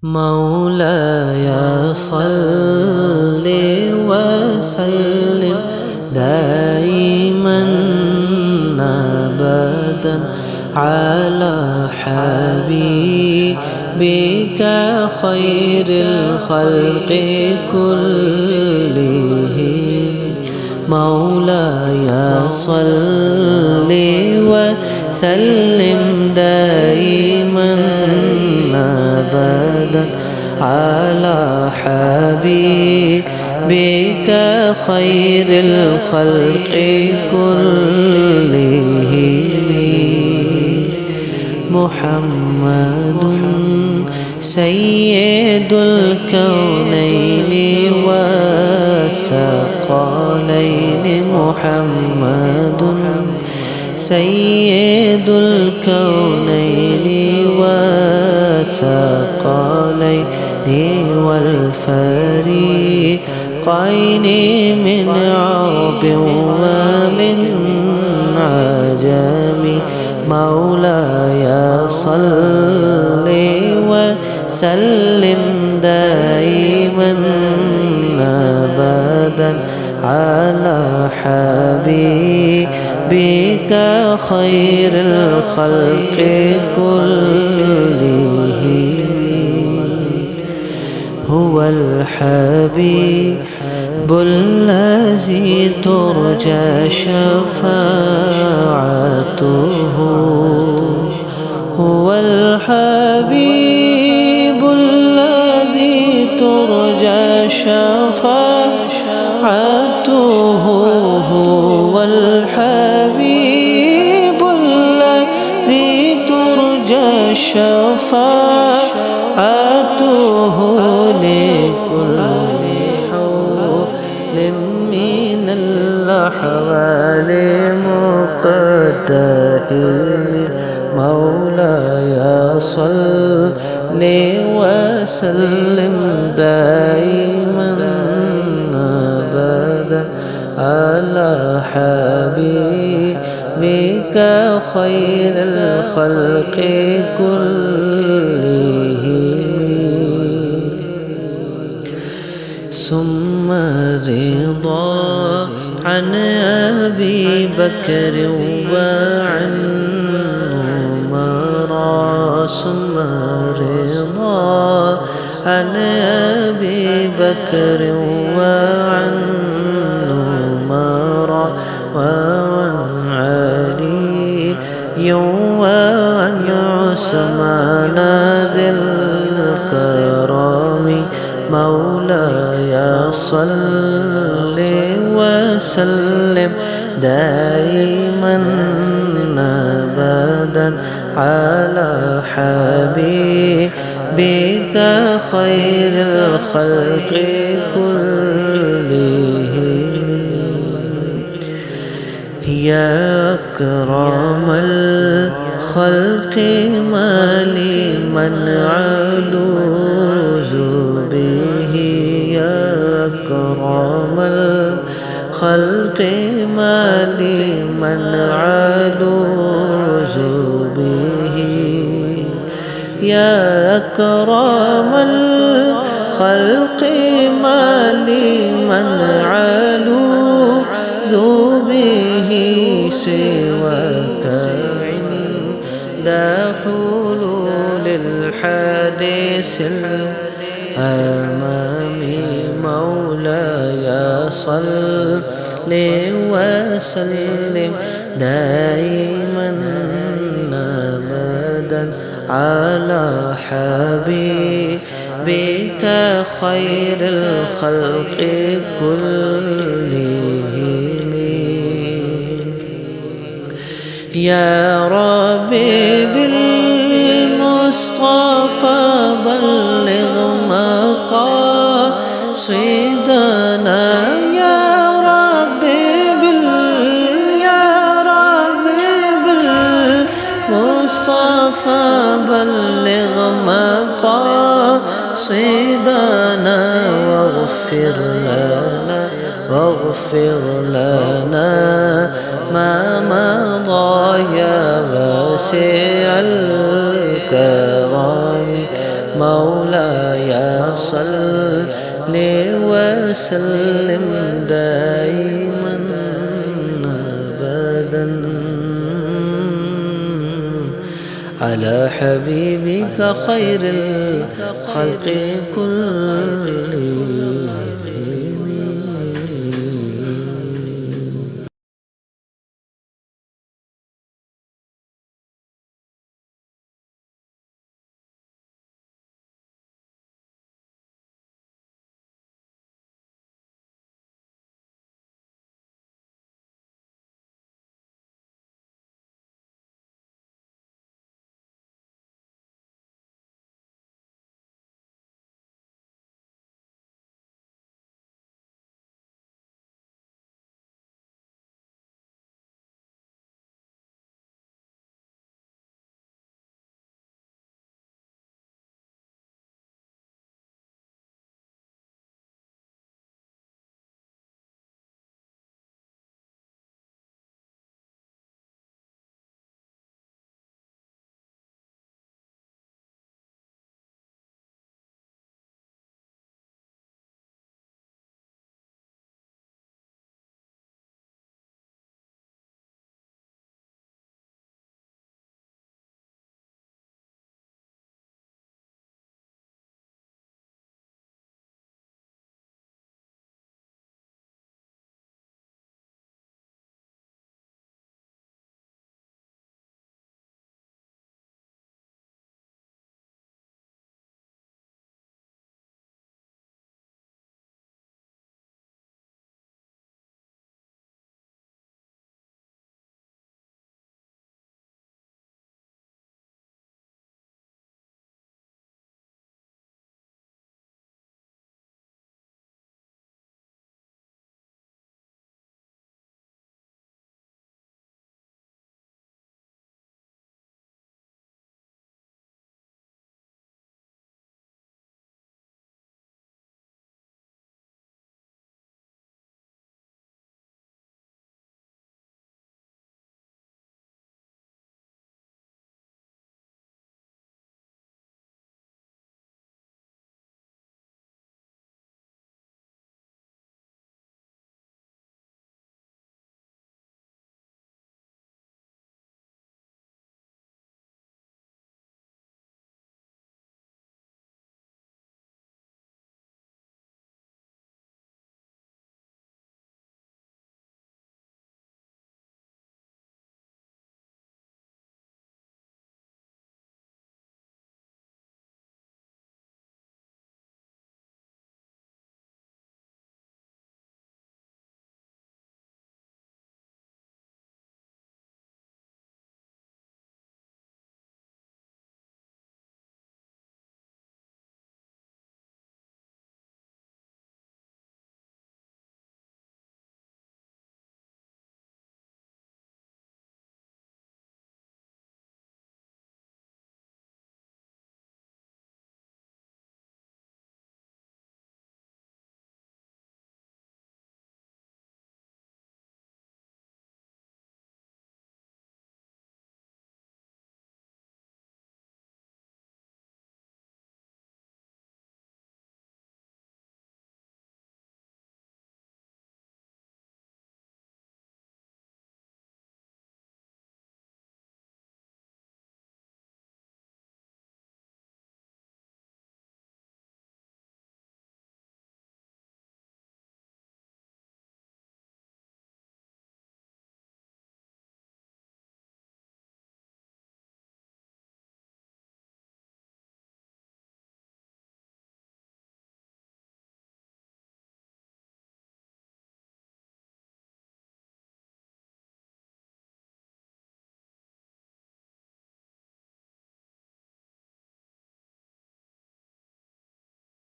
مولاي صل وسلم دائما أبدا على حبيبك خير الخلق كلهم. مولاي صل وسلم دائما أبدا على حبيبك خير الخلق كلهم. محمد سيد الكونين والثقلين. محمد سيد الكونين والثقلين والفريقين من عرب ومن عجم. مولاي صل وسلم دائما أبدا على حبيبك خير الخلق كلهم. هو الحبيب الذي ترجى شفاعته. هو الحبيب الذي ترجى شفاعته. هو الحبيب الذي ترجى شفاعته لكل حول من الأحوال مقتحم. مولاي صل وسلم دائما أبدا على حبيبك خير الخلق كلهم. ثم رضا عن أبي بكر وعن عمر. ثم رضا عن أبي بكر وعن عمر وعن علي وعن عثمان ذي الكرم. مولاي صل وسلم دائما أبدا على حبيبك خير الخلق كلهم. يا أكرم الخلق ما لمن علوز به. يا أكرم الخلق ما لمن علوز به. يا أكرم الخلق ما لمن علوز به سواك عند حلول الحادث الأمامي. مولاي صل وسلم دائما أبدا على حبيبك خير الخلق كلهم. يا ربي بالمصطفى بلغ مقاصدنا. يا ربي بالمصطفى بلغ مقاصدنا. واغفر لنا ما مضى يا واسع الكرم. مولاي صل وسلم دائما أبدا على حبيبك خير الخلق كلهم.